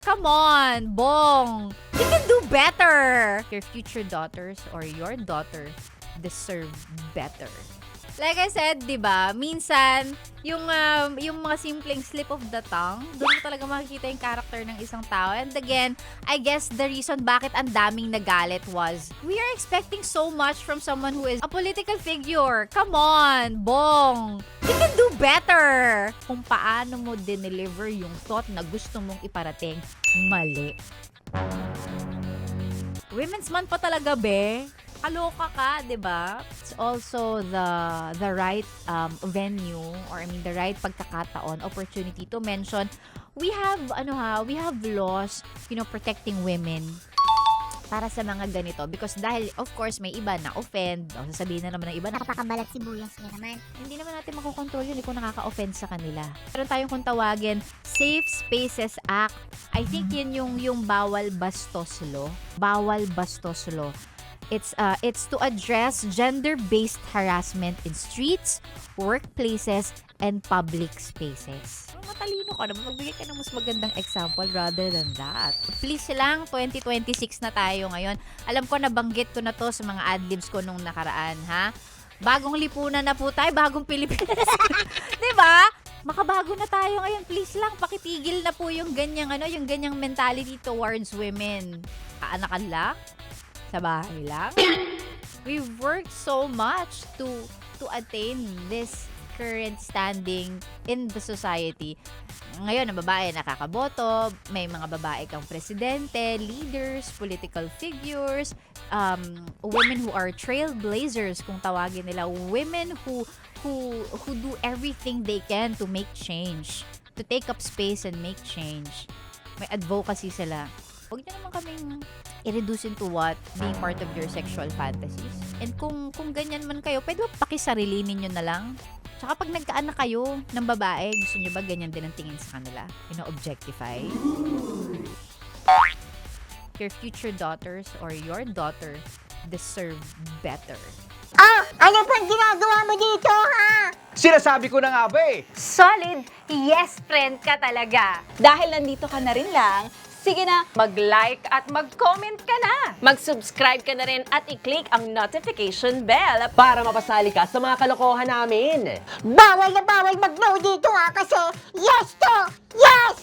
Come on, Bong! You can do better! Your future daughters or your daughter deserve better. Like I said, di ba, minsan, yung mga simpleng slip of the tongue, doon mo talaga makikita yung character ng isang tao. And again, I guess the reason bakit ang daming nagalit was, we are expecting so much from someone who is a political figure. Come on, Bong! You can do better! Kung paano mo dineliver yung thought na gusto mong iparating, mali. Women's Month pa talaga, be? Kaloka ka, 'di ba? It's also the right venue, or I mean the right pagkakataon, opportunity to mention we have laws, protecting women para sa mga ganito, because dahil of course may iba na offend, sasabihin na naman ng iba na Nakapakabalat sibuyas niya naman. hindi naman natin makokontrol yun kung nakaka-offend sa kanila. Meron tayong kung tawagin Safe Spaces Act. I think yun yung bawal bastos law. Bawal bastos law. It's to address gender-based harassment in streets, workplaces, and public spaces. Matalino ka naman. Magbigay ka ng mas magandang example rather than that. Please lang, 2026 na tayo ngayon. Alam ko, nabanggit ko na to sa mga adlibs ko nung nakaraan, ha? Bagong lipunan na po tayo, bagong Pilipinas. Diba? Makabago na tayo ngayon. Please lang, pakitigil na po yung ganyang mentality towards women. Aanakan lang? Sa bahay lang? We've worked so much to attain this current standing in the society. Ngayon, ang babae nakakaboto, may mga babae kang presidente, leaders, political figures, women who are trailblazers, kung tawagin nila, women who do everything they can to make change, to take up space and make change. May advocacy sila. Huwag niyo naman kaming i-reduce into what? Being part of your sexual fantasies. And kung ganyan man kayo, pwede ba pakisarilinin nyo na lang? Tsaka pag nagkaanak kayo ng babae, gusto nyo ba ganyan din ang tingin sa kanila? Objectify? Your future daughters or your daughter deserve better. Ah! Ano pang ginagawa mo dito, ha? Sinasabi ko na nga ba eh. Solid yes friend ka talaga. Dahil nandito ka na rin lang, sige na, mag-like at mag-comment ka na. Mag-subscribe ka na rin at i-click ang notification bell. Para mapasali ka sa mga kalokohan namin. Bawal na bawal mag-no dito, ha? Kasi yes to yes!